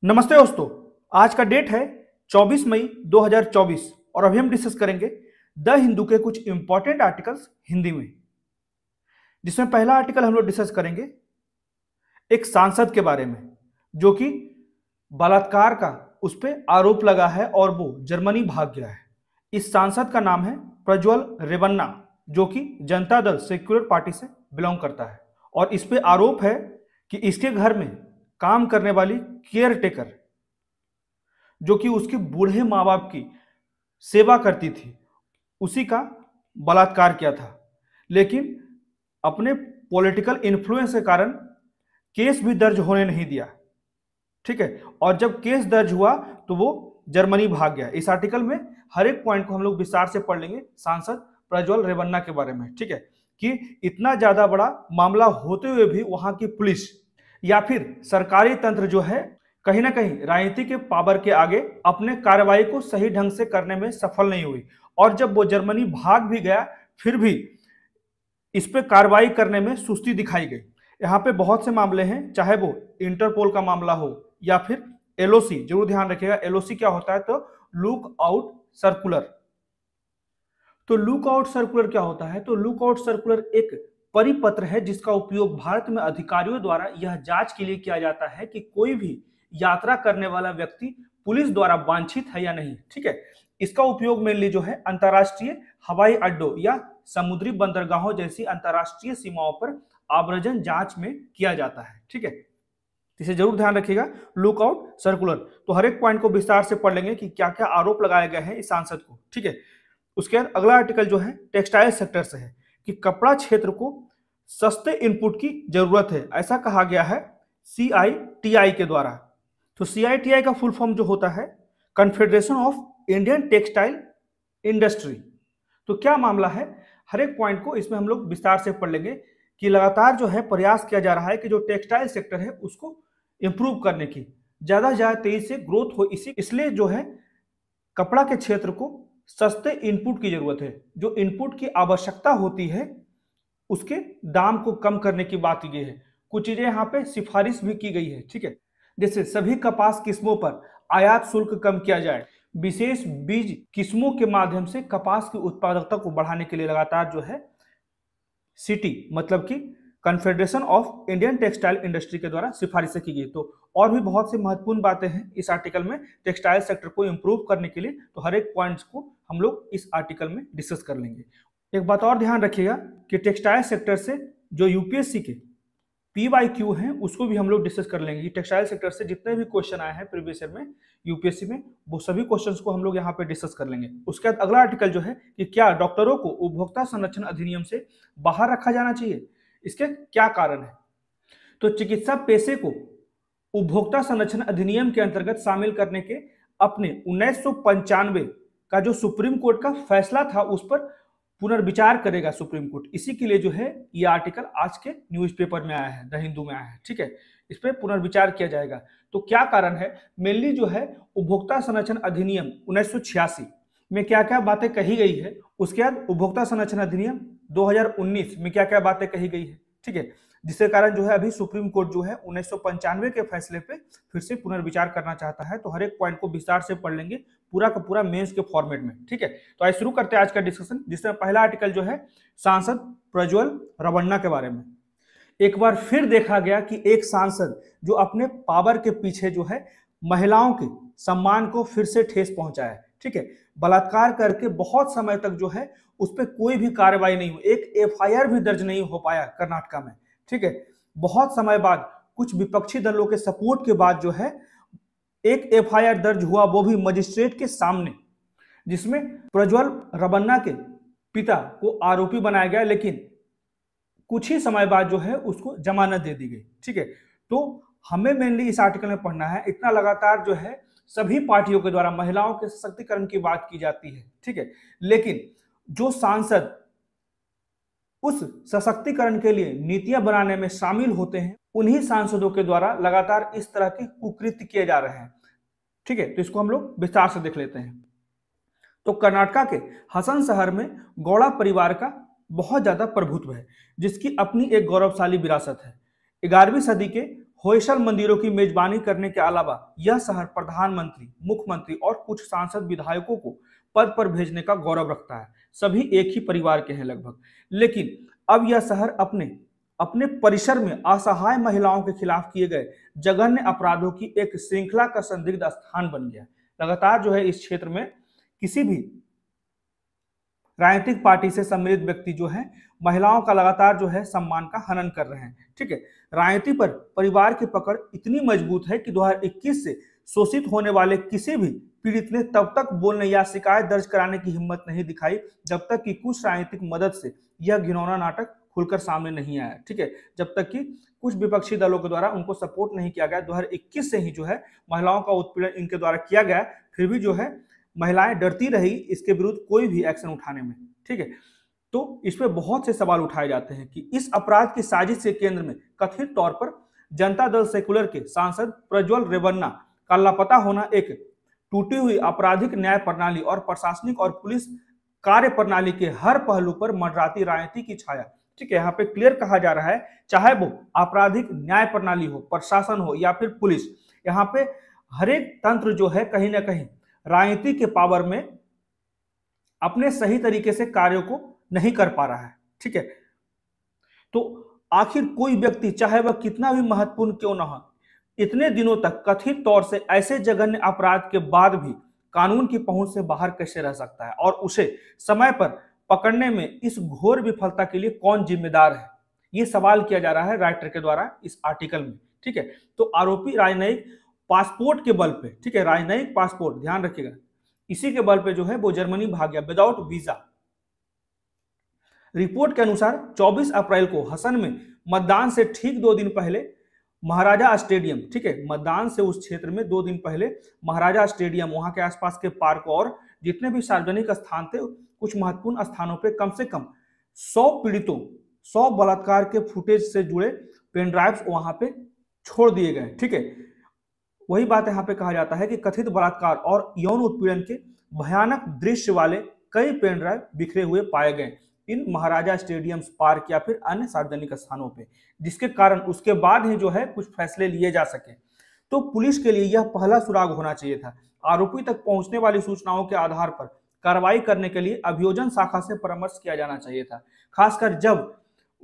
नमस्ते दोस्तों। आज का डेट है 24 मई 2024 और अभी हम डिस्कस करेंगे द हिंदू के कुछ इंपॉर्टेंट आर्टिकल्स हिंदी में, जिसमें पहला आर्टिकल हम लोग डिस्कस करेंगे एक सांसद के बारे में जो कि बलात्कार का उस पर आरोप लगा है और वो जर्मनी भाग गया है। इस सांसद का नाम है प्रज्वल रेवन्ना, जो कि जनता दल सेक्युलर पार्टी से बिलोंग करता है और इस पे आरोप है कि इसके घर में काम करने वाली केयर टेकर, जो कि उसके बूढ़े माँ बाप की सेवा करती थी, उसी का बलात्कार किया था। लेकिन अपने पॉलिटिकल इन्फ्लुएंस के कारण केस भी दर्ज होने नहीं दिया। ठीक है, और जब केस दर्ज हुआ तो वो जर्मनी भाग गया। इस आर्टिकल में हर एक पॉइंट को हम लोग विस्तार से पढ़ लेंगे सांसद प्रज्वल रेवन्ना के बारे में। ठीक है, कि इतना ज्यादा बड़ा मामला होते हुए भी वहां की पुलिस या फिर सरकारी तंत्र जो है कहीं ना कहीं राजनीति के पावर के आगे अपने कार्रवाई को सही ढंग से करने में सफल नहीं हुई। और जब वो जर्मनी भाग भी गया फिर भी इस पे कार्रवाई करने में सुस्ती दिखाई गई। यहाँ पे बहुत से मामले हैं, चाहे वो इंटरपोल का मामला हो या फिर एलओसी। जरूर ध्यान रखिएगा एलओसी क्या होता है, तो लुक आउट सर्कुलर। तो लुक आउट सर्कुलर क्या होता है? तो लुक आउट सर्कुलर एक परिपत्र है जिसका उपयोग भारत में अधिकारियों द्वारा यह जांच के लिए किया जाता है कि कोई भी यात्रा करने वाला व्यक्ति पुलिस द्वारा वांछित है या नहीं। ठीक है, इसका उपयोग मेनली जो है अंतर्राष्ट्रीय हवाई अड्डों या समुद्री बंदरगाहों जैसी अंतर्राष्ट्रीय सीमाओं पर आव्रजन जांच में किया जाता है। ठीक है, इसे जरूर ध्यान रखिएगा लुक आउट सर्कुलर। तो हर एक पॉइंट को विस्तार से पढ़ लेंगे कि क्या क्या आरोप लगाए गए हैं इस सांसद को। ठीक है, उसके बाद अगला आर्टिकल जो है टेक्सटाइल सेक्टर से है कि कपड़ा क्षेत्र को सस्ते इनपुट की जरूरत है, ऐसा कहा गया है CITI के द्वारा। तो CITI का फुल फॉर्म जो होता है confederation of Indian textile industry. तो क्या मामला है, हर एक पॉइंट को इसमें हम लोग विस्तार से पढ़ लेंगे कि लगातार जो है प्रयास किया जा रहा है कि जो टेक्सटाइल सेक्टर है उसको इंप्रूव करने की, ज्यादा से ज्यादा तेजी से ग्रोथ हो, इसलिए जो है कपड़ा के क्षेत्र को सस्ते इनपुट की जरूरत है। जो इनपुट की आवश्यकता होती है उसके दाम को कम करने की बात की गई है। कुछ चीजें यहाँ पे सिफारिश भी की गई है। ठीक है, जैसे सभी कपास किस्मों पर आयात शुल्क कम किया जाए, विशेष बीज किस्मों के माध्यम से कपास की उत्पादकता को बढ़ाने के लिए लगातार जो है सिटी मतलब कि confederation of Indian textile industry के द्वारा सिफारिशें की गई। तो और भी बहुत सी महत्वपूर्ण बातें हैं इस आर्टिकल में टेक्सटाइल सेक्टर को इंप्रूव करने के लिए। तो हर एक पॉइंट्स को हम लोग इस आर्टिकल में डिस्कस कर लेंगे। एक बात और ध्यान रखिएगा कि टेक्सटाइल सेक्टर से जो यूपीएससी के PYQ हैं उसको भी हम लोग डिस्कस कर लेंगे। टेक्सटाइल सेक्टर से जितने भी क्वेश्चन आए हैं प्रीवियस ईयर में यूपीएससी में, वो सभी क्वेश्चंस को हम लोग यहाँ पे डिस्कस कर लेंगे। उसके बाद अगला आर्टिकल जो है कि क्या डॉक्टरों को उपभोक्ता संरक्षण अधिनियम से बाहर रखा जाना चाहिए, इसके क्या कारण है। तो चिकित्सा पेशे को उपभोक्ता संरक्षण अधिनियम के अंतर्गत शामिल करने के अपने 1995 का जो सुप्रीम कोर्ट का फैसला था उस पर पुनर्विचार करेगा सुप्रीम कोर्ट। इसी के लिए जो है ये आर्टिकल आज के न्यूज़पेपर में आया है, द हिंदू में आया है। ठीक है, इस पर पुनर्विचार किया जाएगा। तो क्या कारण है, मेनली जो है उपभोक्ता संरक्षण अधिनियम 1986 में क्या क्या बातें कही गई है, उसके बाद उपभोक्ता संरक्षण अधिनियम 2019 में क्या क्या बातें कही गई है। ठीक है, जिसके कारण जो है अभी सुप्रीम कोर्ट जो है 1995 के फैसले पे फिर से पुनर्विचार करना चाहता है। तो हर एक पॉइंट को विस्तार से पढ़ लेंगे पूरा का पूरा मेंस के फॉर्मेट में। ठीक है, तो आइए शुरू करते हैं आज का डिस्कशन, जिसमें पहला आर्टिकल जो है सांसद प्रज्वल रेवन्ना के बारे में। एक बार फिर देखा गया कि एक सांसद जो अपने पावर के पीछे जो है महिलाओं के सम्मान को फिर से ठेस पहुंचाया है। ठीक है, बलात्कार करके बहुत समय तक जो है उस पर कोई भी कार्रवाई नहीं हुई, एक FIR भी दर्ज नहीं हो पाया कर्नाटका में। ठीक है, बहुत समय बाद कुछ विपक्षी दलों के सपोर्ट के बाद जो है एक FIR दर्ज हुआ, वो भी मजिस्ट्रेट के सामने, जिसमें प्रज्वल रेवन्ना के पिता को आरोपी बनाया गया, लेकिन कुछ ही समय बाद जो है उसको जमानत दे दी गई। ठीक है, तो हमें मेनली इस आर्टिकल में पढ़ना है, इतना लगातार जो है सभी पार्टियों के द्वारा महिलाओं के सशक्तिकरण की बात की जाती है। ठीक है, लेकिन जो सांसद उस सशक्तिकरण के लिए नीतियां बनाने में शामिल होते हैं, उन्हीं सांसदों के द्वारा लगातार इस तरह के कुकृत्य किए जा रहे हैं। ठीक है, तो इसको हम लोग विस्तार से देख लेते हैं। तो कर्नाटका के हसन शहर में गौड़ा परिवार का बहुत ज्यादा प्रभुत्व है, जिसकी अपनी एक गौरवशाली विरासत है। 11वीं सदी के होयसल मंदिरों की मेजबानी करने के अलावा यह शहर प्रधानमंत्री, मुख्यमंत्री और कुछ सांसद विधायकों को पद पर भेजने का गौरव रखता है। सभी एक ही परिवार के हैं लगभग। लेकिन अब यह शहर अपने अपने परिसर में असहाय महिलाओं के खिलाफ किए गए जघन्य अपराधों की एक श्रृंखला का संदिग्ध स्थान बन गया। लगातार जो है इस क्षेत्र में किसी भी राजनीतिक पार्टी से सम्मिलित व्यक्ति जो है महिलाओं का लगातार जो है सम्मान का हनन कर रहे हैं। ठीक है, राजनीति पर परिवार की पकड़ इतनी मजबूत है कि 2021 से शोषित होने वाले किसी भी पीड़ित ने तब तक बोलने या शिकायत दर्ज कराने की हिम्मत नहीं दिखाई जब तक कि कुछ राजनीतिक मदद से यह घिनौना नाटक खुलकर सामने नहीं आया। ठीक है, जब तक कि कुछ विपक्षी दलों के द्वारा उनको सपोर्ट नहीं किया गया। 2021 से ही जो है महिलाओं का उत्पीड़न इनके द्वारा किया गया, फिर भी जो है महिलाएं डरती रही इसके विरुद्ध कोई भी एक्शन उठाने में। ठीक है, तो इस पे बहुत से सवाल उठाए जाते हैं कि इस अपराध की साजिश के केंद्र में कथित तौर पर जनता दल सेकुलर के सांसद प्रज्वल रेवन्ना का लापता होना एक टूटी हुई आपराधिक न्याय प्रणाली और प्रशासनिक और पुलिस कार्य प्रणाली के हर पहलू पर मंडराती राजनीति की छाया। ठीक है, यहाँ पे क्लियर कहा जा रहा है, चाहे वो आपराधिक न्याय प्रणाली हो, प्रशासन हो या फिर पुलिस, यहाँ पे हर एक तंत्र जो है कहीं ना कहीं राजनीति के पावर में अपने सही तरीके से कार्यों को नहीं कर पा रहा है। ठीक है, तो आखिर कोई व्यक्ति चाहे वह कितना भी महत्वपूर्ण क्यों ना हो, इतने दिनों तक कथित तौर से ऐसे जघन्य अपराध के बाद भी कानून की पहुंच से बाहर कैसे रह सकता है और उसे समय पर पकड़ने में इस घोर विफलता के लिए कौन जिम्मेदार है, ये सवाल किया जा रहा है राइटर के द्वारा इस आर्टिकल में। ठीक है, तो आरोपी राजनयिक पासपोर्ट के बल पे, ठीक है, राजनयिक पासपोर्ट ध्यान रखिएगा, इसी के बल पे जो है वो जर्मनी भाग गया विदाउट वीजा। रिपोर्ट के अनुसार 24 अप्रैल को हसन में मतदान से ठीक 2 दिन पहले महाराजा स्टेडियम, ठीक है, मतदान से उस क्षेत्र में 2 दिन पहले महाराजा स्टेडियम, वहां के आसपास के पार्क और जितने भी सार्वजनिक स्थान थे, कुछ महत्वपूर्ण स्थानों पे कम से कम 100 पीड़ितों, 100 बलात्कार के फुटेज से जुड़े पेन ड्राइव्स वहां पे छोड़ दिए गए। ठीक है, वही बात यहाँ पे कहा जाता है कि कथित बलात्कार और यौन उत्पीड़न के भयानक दृश्य वाले कई पेन ड्राइव बिखरे हुए पाए गए इन महाराजा स्टेडियम्स, पार्क या फिर अन्य सार्वजनिक स्थानों पे, जिसके कारण उसके बाद ही जो है कुछ फैसले लिए जा सके। तो पुलिस के लिए यह पहला सुराग होना चाहिए था। आरोपी तक पहुंचने वाली सूचनाओं के आधार पर कार्रवाई करने के लिए अभियोजन शाखा से परामर्श किया जाना चाहिए था, खासकर जब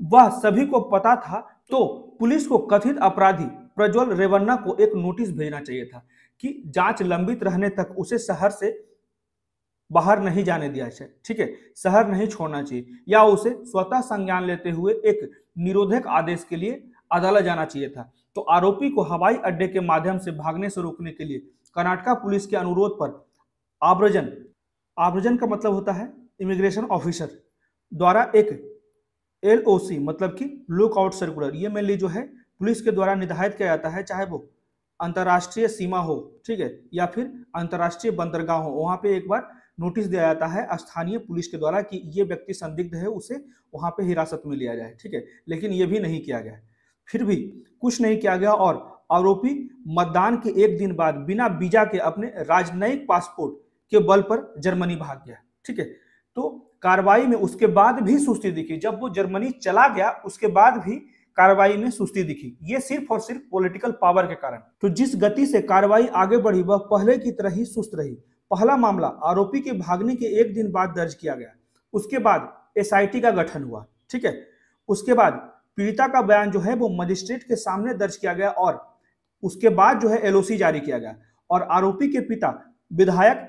वह सभी को पता था। तो पुलिस को कथित अपराधी प्रज्वल रेवन्ना को एक नोटिस भेजना चाहिए था कि जांच लंबित रहने तक उसे शहर से बाहर नहीं जाने दिया जाए। ठीक है, शहर नहीं छोड़ना चाहिए, या उसे स्वतः संज्ञान लेते हुए एक निरोधक आदेश के लिए अदालत जाना चाहिए था। तो आरोपी को हवाई अड्डे के माध्यम से भागने से रोकने के लिए कर्नाटका पुलिस के अनुरोध पर आव्रजन का मतलब होता है इमिग्रेशन ऑफिसर द्वारा एक LOC मतलब कि लुकआउट सर्कुलर, ये मेनली जो है पुलिस के द्वारा निर्धारित किया जाता है, चाहे वो अंतर्राष्ट्रीय सीमा हो, ठीक है, या फिर अंतर्राष्ट्रीय बंदरगाह हो, वहां पे एक बार नोटिस दिया जाता है स्थानीय पुलिस के द्वारा कि ये व्यक्ति संदिग्ध है, उसे वहां पे हिरासत में लिया जाए। ठीक है, लेकिन ये भी नहीं किया गया, फिर भी कुछ नहीं किया गया और आरोपी मतदान के 1 दिन बाद बिना वीजा के अपने राजनयिक पासपोर्ट के बल पर जर्मनी भाग गया। ठीक है, तो कार्रवाई में उसके बाद भी सुस्ती दिखी, जब वो जर्मनी चला गया उसके बाद भी कार्रवाई में सुस्ती दिखी, ये सिर्फ और सिर्फ पॉलिटिकल पावर के कारण। तो जिस गति से कार्रवाई आगे बढ़ी वह पहले की तरह ही सुस्त रही। पहला मामला आरोपी के भागने के 1 दिन बाद दर्ज किया गया, उसके बाद SIT का गठन हुआ। ठीक है, उसके बाद पीड़िता का बयान जो है वो मजिस्ट्रेट के सामने दर्ज किया गया और उसके बाद जो है LOC जारी किया गया और आरोपी के पिता विधायक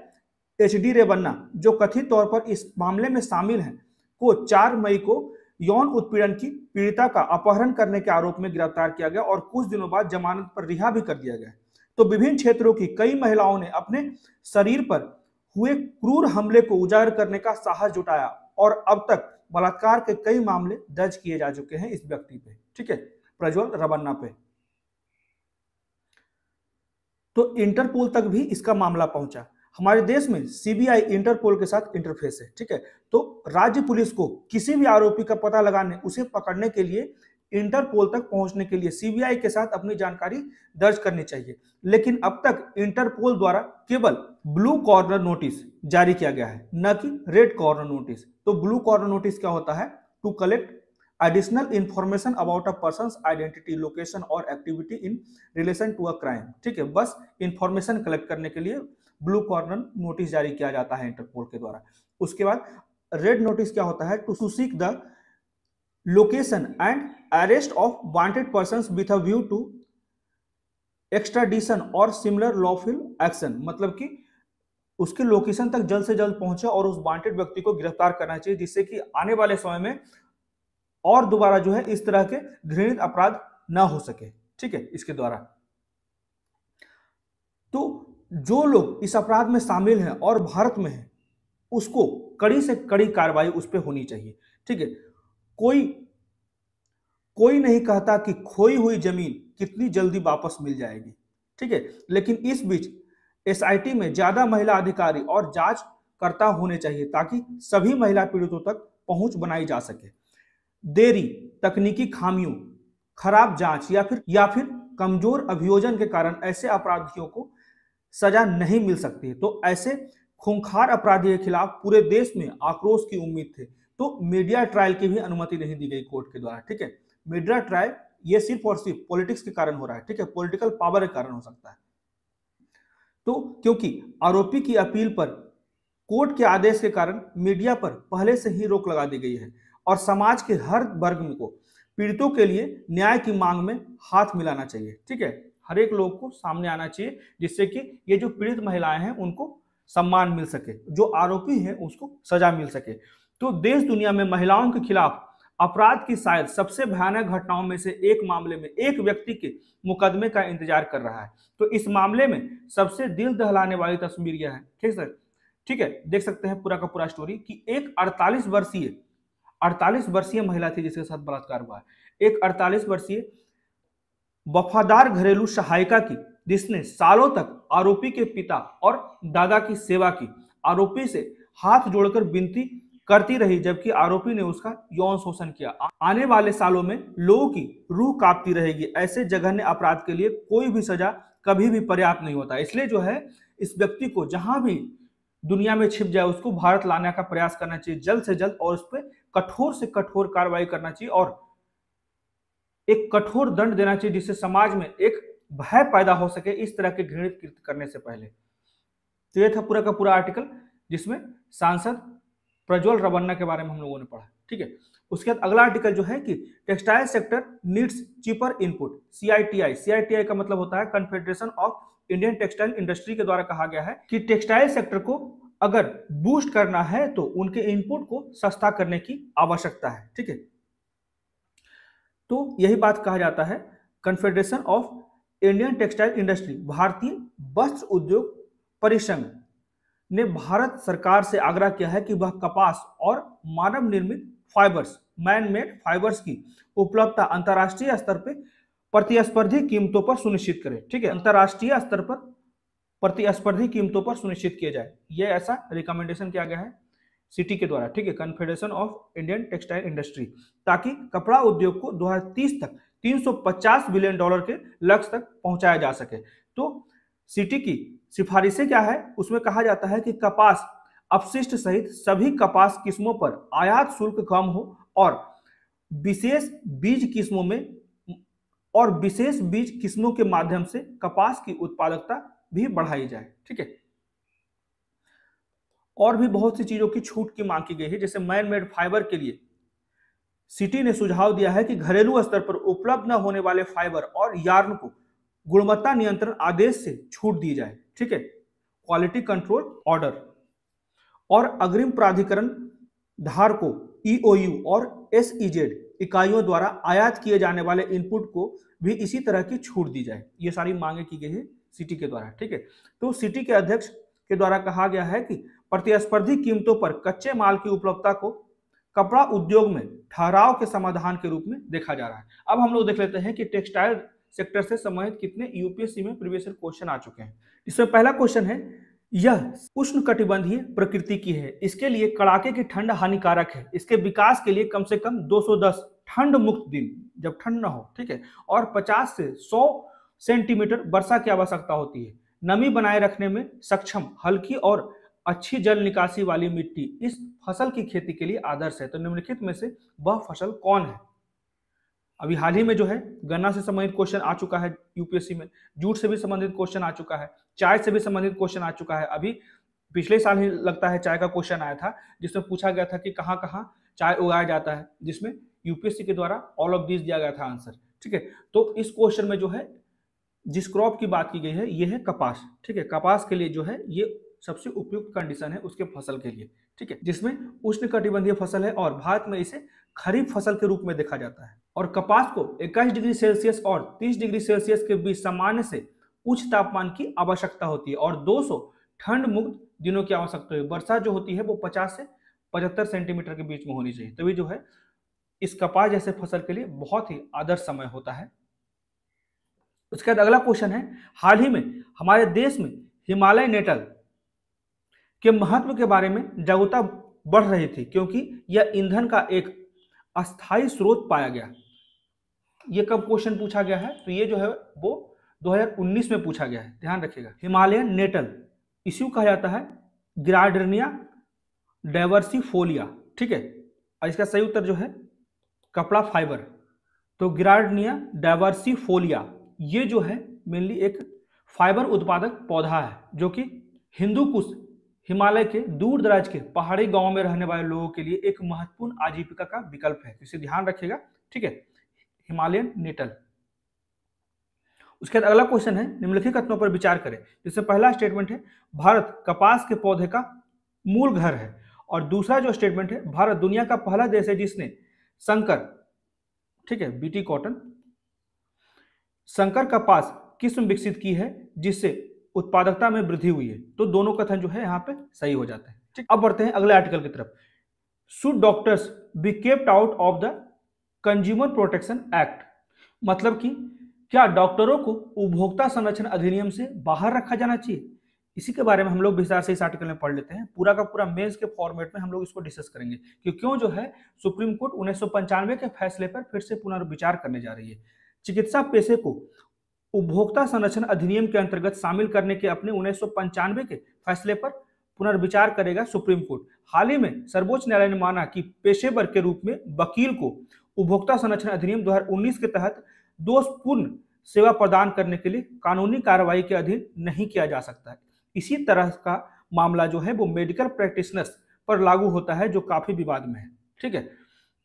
HD रेवन्ना, जो कथित तौर पर इस मामले में शामिल हैं, को 4 मई को यौन उत्पीड़न की पीड़िता का अपहरण करने के आरोप में गिरफ्तार किया गया और कुछ दिनों बाद जमानत पर रिहा भी कर दिया गया। तो विभिन्न क्षेत्रों की कई महिलाओं ने अपने शरीर पर हुए क्रूर हमले को उजागर करने का साहस जुटाया और अब तक बलात्कार के कई मामले दर्ज किए जा चुके हैं इस व्यक्ति पे। ठीक है, प्रज्वल रेवन्ना पे। तो इंटरपोल तक भी इसका मामला पहुंचा। हमारे देश में CBI इंटरपोल के साथ इंटरफेस है। ठीक है, तो राज्य पुलिस को किसी भी आरोपी का पता लगाने, उसे पकड़ने के लिए इंटरपोल तक पहुंचने के लिए CBI के साथ अपनी जानकारी दर्ज करनी चाहिए, लेकिन अब तक इंटरपोल द्वारा केवल ब्लू कॉर्नर नोटिस जारी किया गया है, न कि रेड कॉर्नर नोटिस। तो ब्लू कॉर्नर नोटिस क्या होता है? To collect additional information about a person identity, location और activity in relation to a crime. ठीक है, बस इंफॉर्मेशन कलेक्ट करने के लिए ब्लू कॉर्नर नोटिस जारी किया जाता है इंटरपोल के द्वारा। उसके बाद रेड नोटिस क्या होता है, to seek the location and arrest of wanted person with a view to extradition और सिमिलर लॉफुल एक्शन, मतलब कि उसके लोकेशन तक जल्द से जल्द पहुंचे और उस वांटेड व्यक्ति को गिरफ्तार करना चाहिए, जिससे कि आने वाले समय में और दोबारा जो है इस तरह के घृणित अपराध ना हो सके। ठीक है, इसके द्वारा तो जो लोग इस अपराध में शामिल हैं और भारत में हैं, उसको कड़ी से कड़ी कार्रवाई उस पर होनी चाहिए। ठीक है, कोई नहीं कहता कि खोई हुई जमीन कितनी जल्दी वापस मिल जाएगी। ठीक है, लेकिन इस बीच एसआईटी में ज्यादा महिला अधिकारी और जांचकर्ता होने चाहिए ताकि सभी महिला पीड़ितों तक पहुंच बनाई जा सके। देरी, तकनीकी खामियों, खराब जांच या फिर कमजोर अभियोजन के कारण ऐसे अपराधियों को सजा नहीं मिल सकती। तो ऐसे खूंखार अपराधी के खिलाफ पूरे देश में आक्रोश की उम्मीद थी, तो मीडिया ट्रायल की भी अनुमति नहीं दी गई कोर्ट के द्वारा। ठीक है, मीडिया ट्रायल ये सिर्फ और सिर्फ पॉलिटिक्स के कारण हो रहा है। ठीक है, पॉलिटिकल पावर के कारण हो सकता है। तो क्योंकि आरोपी की अपील पर कोर्ट के आदेश के कारण मीडिया पर पहले से ही रोक लगा दी गई है और समाज के हर वर्ग को पीड़ितों के लिए न्याय की मांग में हाथ मिलाना चाहिए। ठीक है, हर एक लोग को सामने आना चाहिए, जिससे कि ये जो पीड़ित महिलाएं हैं उनको सम्मान मिल सके, जो आरोपी है उसको सजा मिल सके। तो देश दुनिया में महिलाओं के खिलाफ अपराध की शायद सबसे भयानक घटनाओं में से एक मामले में एक व्यक्ति के मुकदमे का इंतजार कर रहा है। तो इस मामले में सबसे दिल दहलाने वाली तस्वीर यह है। ठीक सर, ठीक है, देख सकते हैं पूरा का पूरा स्टोरी कि एक 48 वर्षीय महिला थी जिसके साथ बलात्कार हुआ है। एक 48 वर्षीय वफादार घरेलू सहायिका की, जिसने सालों तक आरोपी के पिता और दादा की सेवा की, आरोपी से हाथ जोड़कर विनती करती रही, जबकि आरोपी ने उसका यौन शोषण किया। आने वाले सालों में लोगों की रूह कांपती रहेगी। ऐसे जघन्य अपराध के लिए कोई भी सजा कभी भी पर्याप्त नहीं होता। इसलिए जो है इस व्यक्ति को जहां भी दुनिया में छिप जाए उसको भारत लाने का प्रयास करना चाहिए जल्द से जल्द, और उस पर कठोर से कठोर कार्रवाई करना चाहिए और एक कठोर दंड देना चाहिए, जिससे समाज में एक भय पैदा हो सके इस तरह के घृणित कृत्य करने से पहले। तो यह था पूरा का पूरा आर्टिकल, जिसमें सांसद प्रज्वल रवन्ना के बारे में हम लोगों ने पढ़ा। ठीक है, उसके बाद अगला आर्टिकल जो है कि textile sector needs cheaper input. CITI का मतलब होता है confederation of Indian textile industry के द्वारा कहा गया है कि टेक्सटाइल सेक्टर को अगर बूस्ट करना है तो उनके इनपुट को सस्ता करने की आवश्यकता है। ठीक है, तो यही बात कहा जाता है। Confederation of Indian textile industry, भारतीय वस्त्र उद्योग परिसंघ ने भारत सरकार से आग्रह किया है कि वह कपास और मानव निर्मित फाइबर्स, मैन मेड फाइबर्स की उपलब्धता अंतर्राष्ट्रीय स्तर पर प्रतिस्पर्धी कीमतों पर सुनिश्चित करे। ठीक है, अंतर्राष्ट्रीय स्तर पर प्रतिस्पर्धी कीमतों पर सुनिश्चित किया जाए, यह ऐसा रिकमेंडेशन किया गया है सिटी के द्वारा। ठीक है, confederation of Indian textile industry, ताकि कपड़ा उद्योग को 2030 तक $350 बिलियन के लक्ष्य तक पहुंचाया जा सके। तो सिटी की सिफारिशें क्या है, उसमें कहा जाता है कि कपास अपशिष्ट सहित सभी कपास किस्मों पर आयात शुल्क कम हो और विशेष बीज किस्मों के माध्यम से कपास की उत्पादकता भी बढ़ाई जाए। ठीक है, और भी बहुत सी चीजों की छूट की मांग की गई है, जैसे मैन मेड फाइबर के लिए सिटी ने सुझाव दिया है कि घरेलू स्तर पर उपलब्ध न होने वाले फाइबर और यार्न को गुणवत्ता नियंत्रण आदेश से छूट दी जाए। ठीक है, क्वालिटी कंट्रोल ऑर्डर और अग्रिम प्राधिकरण धारकों ईओयू और एसईजेड इकाइयों द्वारा आयात किए जाने वाले इनपुट को भी इसी तरह की छूट दी जाए। ये सारी मांगे की गई है सिटी के द्वारा। ठीक है, तो सिटी के अध्यक्ष के द्वारा कहा गया है कि प्रतिस्पर्धी कीमतों पर कच्चे माल की उपलब्धता को कपड़ा उद्योग में ठहराव के समाधान के रूप में देखा जा रहा है। अब हम लोग देख लेते हैं कि टेक्सटाइल सेक्टर से संबंधित कितने यूपीएससी में प्रीवियस ईयर क्वेश्चन आ चुके हैं। इसमें पहला क्वेश्चन है, यह उष्णकटिबंधीय प्रकृति की है, इसके लिए कड़ाके की ठंड हानिकारक है, इसके विकास के लिए कम से कम 210 ठंड मुक्त दिन जब ठंड ना हो, ठीक है, और 50 से 100 सेंटीमीटर वर्षा की आवश्यकता होती है। नमी बनाए रखने में सक्षम, हल्की और अच्छी जल निकासी वाली मिट्टी इस फसल की खेती के लिए आदर्श है। तो निम्नलिखित में से वह फसल कौन है? अभी हाल ही में जो है गन्ना से संबंधित क्वेश्चन आ चुका है यूपीएससी में, जूट से भी संबंधित क्वेश्चन आ चुका है, चाय से भी संबंधित क्वेश्चन आ चुका है। अभी पिछले साल ही लगता है चाय का क्वेश्चन आया था, जिसमें पूछा गया था कि कहाँ कहाँ चाय उगाया जाता है, जिसमें यूपीएससी के द्वारा ऑल ऑफ दिस दिया गया था आंसर। ठीक है, तो इस क्वेश्चन में जो है जिस क्रॉप की बात की गई है ये है कपास। ठीक है, कपास के लिए जो है ये सबसे उपयुक्त कंडीशन है उसके फसल के लिए। ठीक है, जिसमें उष्णकटिबंधीय फसल है और भारत में इसे खरीफ फसल के रूप में देखा जाता है। और कपास को 21 डिग्री सेल्सियस और 30 डिग्री सेल्सियस के बीच सामान्य से उच्च तापमान की आवश्यकता होती है और 200 ठंड मुक्त दिनों की आवश्यकता है। वर्षा जो होती है वो 50 से 75 सेंटीमीटर के बीच में होनी चाहिए, तभी जो है इस कपास जैसे फसल के लिए बहुत ही आदर्श समय होता है। उसके बाद अगला क्वेश्चन है, हाल ही में हमारे देश में हिमालय नेटल के महत्व के बारे में जागरूकता बढ़ रही थी क्योंकि यह ईंधन का एक अस्थायी स्रोत पाया गया। ये कब क्वेश्चन पूछा गया है? तो ये जो है वो 2019 में पूछा गया है, ध्यान रखिएगा। हिमालयन नेटल इसी को कहा जाता है गिरार्डनिया डाइवर्सिफोलिया। ठीक है, और इसका सही उत्तर जो है कपड़ा फाइबर। तो गिरार्डनिया डाइवर्सिफोलिया ये जो है मेनली एक फाइबर उत्पादक पौधा है जो कि हिंदू कुश हिमालय के दूर दराज के पहाड़ी गांवों में रहने वाले लोगों के लिए एक महत्वपूर्ण आजीविका का विकल्प है, इसे ध्यान रखिएगा। ठीक है, हिमालयन नेटल। उसके बाद अगला क्वेश्चन है, निम्नलिखित कथनों पर विचार करें। जिसमें पहला स्टेटमेंट है भारत कपास के पौधे का मूल घर है, और दूसरा जो स्टेटमेंट है भारत दुनिया का पहला देश है जिसने संकर, ठीक है, बीटी कॉटन, संकर कपास किस्म विकसित की है जिससे उत्पादकता में वृद्धि हुई है। तो दोनों कथन जो है यहाँ पे सही हो जाते हैं। ठीक, अब बढ़ते हैं अगले आर्टिकल की तरफ। Should doctors be kept out of the consumer protection act, मतलब कि क्या डॉक्टरों को उपभोक्ता संरक्षण अधिनियम से बाहर रखा जाना चाहिए? इसी के बारे में हम लोग विस्तार से इस आर्टिकल में पढ़ लेते हैं। पूरा का पूरा मेंस के फॉर्मेट में हम लोग इसको डिस्कस करेंगे कि क्यों जो है सुप्रीम कोर्ट 1995 के फैसले पर फिर से पुनर्विचार करने जा रही है। चिकित्सा पेशे को उपभोक्ता संरक्षण अधिनियम के अंतर्गत शामिल करने के अपने 1995 के फैसले पर पुनर्विचार करेगा सुप्रीम कोर्ट। हाल ही में सर्वोच्च न्यायालय ने माना कि पेशेवर के रूप में वकील को उपभोक्ता संरक्षण अधिनियम 2019 के तहत दोषपूर्ण सेवा प्रदान करने के लिए कानूनी कार्रवाई के अधीन नहीं किया जा सकता है। इसी तरह का मामला जो है वो मेडिकल प्रैक्टिशनर्स पर लागू होता है जो काफी विवाद में है। ठीक है,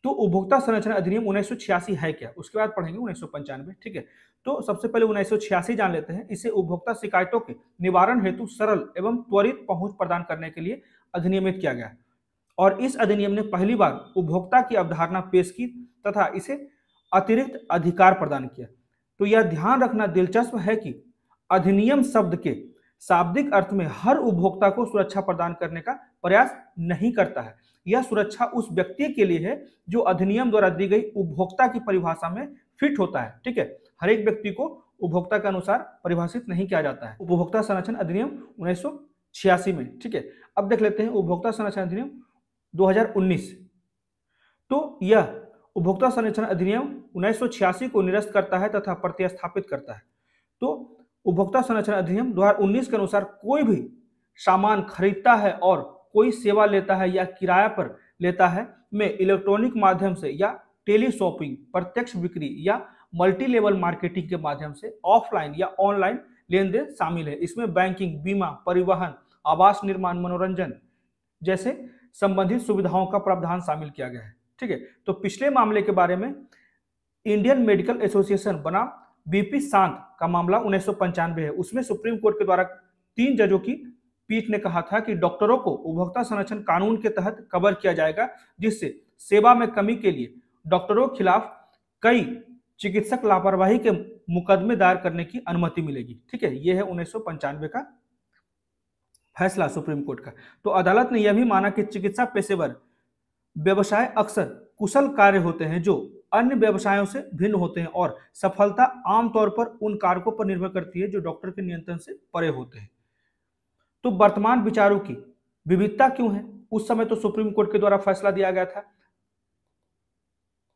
तो उपभोक्ता संरक्षण अधिनियम 1986 है क्या, उसके बाद पढ़ेंगे 1995। ठीक है, तो सबसे पहले 1986 जान लेते हैं। इसे उपभोक्ता शिकायतों के निवारण हेतु सरल एवं त्वरित पहुंच प्रदान करने के लिए अधिनियमित किया गया, और इस अधिनियम ने पहली बार उपभोक्ता की अवधारणा पेश की तथा इसे अतिरिक्त अधिकार प्रदान किया। तो यह ध्यान रखना दिलचस्प है कि अधिनियम शब्द के शाब्दिक अर्थ में हर उपभोक्ता को सुरक्षा प्रदान करने का प्रयास नहीं करता है। यह सुरक्षा उस व्यक्ति के लिए है जो अधिनियम द्वारा दी गई उपभोक्ता की परिभाषा में फिट होता है। ठीक है, हर एक व्यक्ति को उपभोक्ता के अनुसार परिभाषित नहीं किया जाता है। उपभोक्ता संरक्षण अधिनियम 1986 में। ठीक है, अब देख लेते हैं उपभोक्ता संरक्षण अधिनियम 2019। तो यह उपभोक्ता संरक्षण अधिनियम 1986 को निरस्त करता है तथा प्रतिस्थापित करता है। तो उपभोक्ता संरक्षण अधिनियम 2019 के अनुसार कोई भी सामान खरीदता है और कोई सेवा लेता है या किराया पर लेता है में इलेक्ट्रॉनिक माध्यम से या टेली शॉपिंग, प्रत्यक्ष बिक्री या मल्टी लेवल मार्केटिंग के माध्यम से ऑफलाइन या ऑनलाइन लेन देन शामिल है। इसमें बैंकिंग, बीमा, परिवहन, आवास निर्माण, मनोरंजन जैसे संबंधित सुविधाओं का प्रावधान शामिल किया गया है। ठीक है, तो पिछले मामले के बारे में इंडियन मेडिकल एसोसिएशन बना बीपी शांत का मामला 1995 है। उसमें सुप्रीम कोर्ट के द्वारा 3 जजों की पीठ ने कहा था कि डॉक्टरों को उपभोक्ता संरक्षण कानून के तहत कवर किया जाएगा, जिससे सेवा में कमी के लिए डॉक्टरों के खिलाफ कई चिकित्सक लापरवाही के मुकदमे दायर करने की अनुमति मिलेगी। ठीक है, यह है 1995 का फैसला सुप्रीम कोर्ट का। तो अदालत ने यह भी माना कि चिकित्सा पेशेवर व्यवसाय अक्सर कुशल कार्य होते हैं जो अन्य व्यवसायों से भिन्न होते हैं, और सफलता आमतौर पर उन कारकों पर निर्भर करती है जो डॉक्टर के नियंत्रण से परे होते हैं। तो वर्तमान विचारों की विविधता क्यों है? उस समय तो सुप्रीम कोर्ट के द्वारा फैसला दिया गया था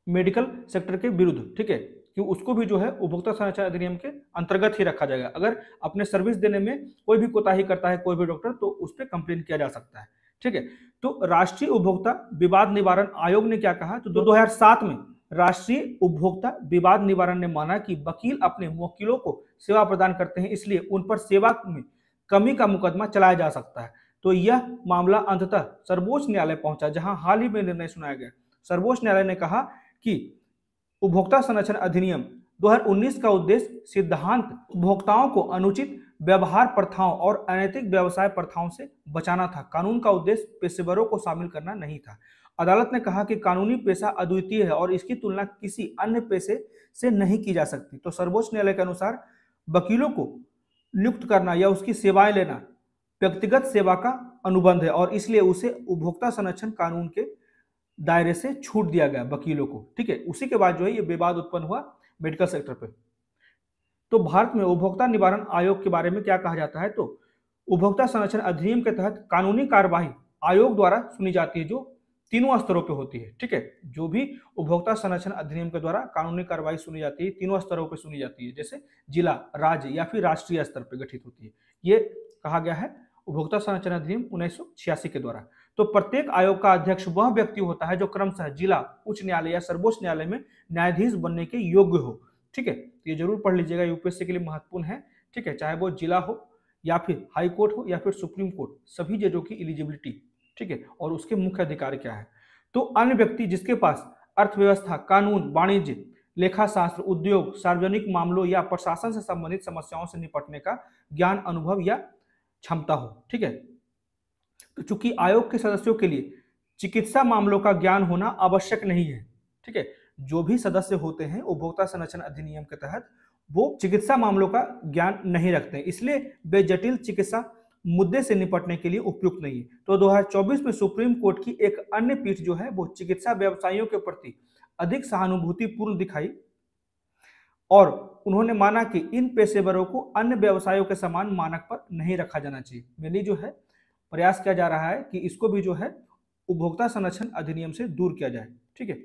मेडिकल सेक्टर के विरुद्ध। ठीक है, कि उसको भी जो है उपभोक्ता संरक्षण अधिनियम के अंतर्गत ही रखा जाएगा। अगर अपने सर्विस देने में कोई भी कोताही करता है कोई भी डॉक्टर, तो उस पर कंप्लेन किया जा सकता है। ठीक है, तो राष्ट्रीय उपभोक्ता विवाद निवारण आयोग ने क्या कहा? तो 2007 में राष्ट्रीय उपभोक्ता विवाद निवारण ने माना कि वकील अपने मुवक्किलों को सेवा प्रदान करते हैं, इसलिए उन पर सेवा में कमी का मुकदमा चलाया जा सकता है। तो यह मामला अंततः सर्वोच्च न्यायालय पहुंचा, जहां हाल ही में निर्णय सुनाया गया। सर्वोच्च न्यायालय ने कहा कि उपभोक्ता संरक्षण अधिनियम 2019 का उद्देश्य सिद्धांत उपभोक्ताओं को अनुचित व्यवहार प्रथाओं और अनैतिक व्यवसाय प्रथाओं से बचाना था। कानून का उद्देश्य पेशेवरों को शामिल करना नहीं था। अदालत ने कहा कि कानूनी पेशा अद्वितीय है और इसकी तुलना किसी अन्य पेशे से नहीं की जा सकती। तो सर्वोच्च न्यायालय के अनुसार वकीलों को नियुक्त करना या उसकी सेवाएं लेना व्यक्तिगत सेवा का अनुबंध है और इसलिए उसे उपभोक्ता संरक्षण कानून के दायरे से छूट दिया गया वकीलों को। ठीक है, उसी के बाद जो है ये विवाद उत्पन्न हुआ मेडिकल सेक्टर पे। तो भारत में उपभोक्ता निवारण आयोग के बारे में क्या कहा जाता है, तो उपभोक्ता संरक्षण अधिनियम के तहत कानूनी कार्यवाही आयोग द्वारा सुनी जाती है, जो तीनों स्तरों पे होती है। ठीक है, जो भी उपभोक्ता संरक्षण अधिनियम के द्वारा कानूनी कार्यवाही सुनी जाती है तीनों स्तरों पे सुनी जाती है, जैसे जिला, राज्य या फिर राष्ट्रीय स्तर पे गठित होती है। ये कहा गया है उपभोक्ता संरक्षण अधिनियम 1986 के द्वारा। तो प्रत्येक आयोग का अध्यक्ष वह व्यक्ति होता है जो क्रमशः जिला, उच्च न्यायालय या सर्वोच्च न्यायालय में न्यायाधीश बनने के योग्य हो। ठीक है, ये जरूर पढ़ लीजिएगा, यूपीएससी के लिए महत्वपूर्ण है। ठीक है, चाहे वो जिला हो या फिर हाई कोर्ट हो या फिर सुप्रीम कोर्ट, सभी जजों की एलिजिबिलिटी। ठीक है, और उसके मुख्य अधिकार क्या है। तो अन्य व्यक्ति जिसके पास अर्थव्यवस्था, कानून, वाणिज्य, लेखा शास्त्र, उद्योग, सार्वजनिक मामलों या प्रशासन से संबंधित समस्याओं से निपटने का ज्ञान, अनुभव या क्षमता हो। ठीक है, तो चूंकि आयोग के सदस्यों के लिए चिकित्सा मामलों का ज्ञान होना आवश्यक नहीं है। ठीक है, जो भी सदस्य होते हैं उपभोक्ता संरक्षण अधिनियम के तहत वो चिकित्सा मामलों का ज्ञान नहीं रखते हैं, इसलिए वे जटिल चिकित्सा मुद्दे से निपटने के लिए उपयुक्त नहीं है। तो 2024 में सुप्रीम कोर्ट की एक अन्य पीठ जो है वो चिकित्सा व्यवसायियों के प्रति अधिक सहानुभूतिपूर्ण दिखाई और उन्होंने माना कि इन पेशेवरों को अन्य व्यवसायों के समान मानक पर नहीं रखा जाना चाहिए। मेनली जो है प्रयास किया जा रहा है कि इसको भी जो है उपभोक्ता संरक्षण अधिनियम से दूर किया जाए। ठीक है,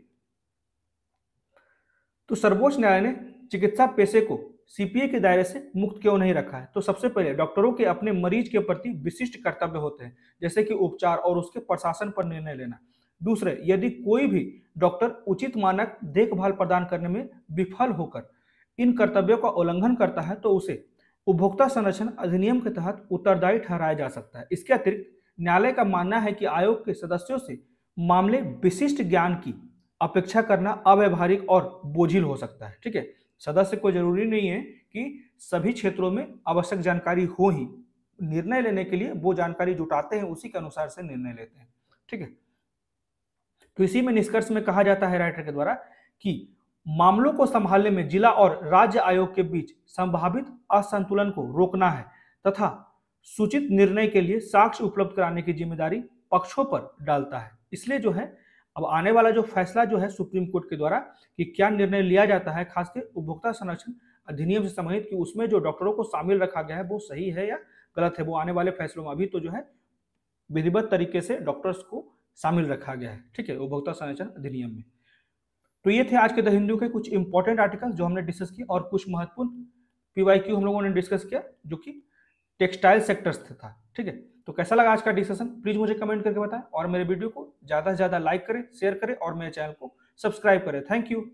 तो सर्वोच्च न्यायालय ने चिकित्सा पेशे को सीपीए के दायरे से मुक्त क्यों नहीं रखा है। तो सबसे पहले डॉक्टरों के अपने मरीज के प्रति विशिष्ट कर्तव्य होते हैं, जैसे कि उपचार और उसके प्रशासन पर निर्णय लेना। दूसरे, यदि कोई भी डॉक्टर उचित मानक देखभाल प्रदान करने में विफल होकर इन कर्तव्यों का उल्लंघन करता है तो उसे उपभोक्ता संरक्षण अधिनियम के तहत उत्तरदायी ठहराया जा सकता है। इसके अतिरिक्त न्यायालय का मानना है कि आयोग के सदस्यों से मामले विशिष्ट ज्ञान की अपेक्षा करना अव्यवहारिक और बोझिल हो सकता है। ठीक है, सदस्य को जरूरी नहीं है कि सभी क्षेत्रों में आवश्यक जानकारी हो ही, निर्णय लेने के लिए वो जानकारी जुटाते हैं, उसी के अनुसार से निर्णय लेते हैं। ठीक है, तो इसी में निष्कर्ष में कहा जाता है राइटर के द्वारा कि मामलों को संभालने में जिला और राज्य आयोग के बीच संभावित असंतुलन को रोकना है तथा सूचित निर्णय के लिए साक्ष्य उपलब्ध कराने की जिम्मेदारी पक्षों पर डालता है। इसलिए जो है अब आने वाला जो फैसला जो है सुप्रीम कोर्ट के द्वारा कि क्या निर्णय लिया जाता है खासकर उपभोक्ता संरक्षण अधिनियम से संबंधित, कि उसमें जो डॉक्टरों को शामिल रखा गया है वो सही है या गलत है, वो आने वाले फैसलों में अभी तो जो है विधिवत तरीके से डॉक्टर्स को शामिल रखा गया है। ठीक है, उपभोक्ता संरक्षण अधिनियम में। तो ये थे आज के द हिंदू के कुछ इंपॉर्टेंट आर्टिकल जो हमने डिस्कस किए और कुछ महत्वपूर्ण पीवाईक्यू हम लोगों ने डिस्कस किया जो कि टेक्सटाइल सेक्टर्स से था। ठीक है, तो कैसा लगा आज का डिस्कशन प्लीज मुझे कमेंट करके बताएं और मेरे वीडियो को ज्यादा से ज्यादा लाइक करें, शेयर करें और मेरे चैनल को सब्सक्राइब करें। Thank you.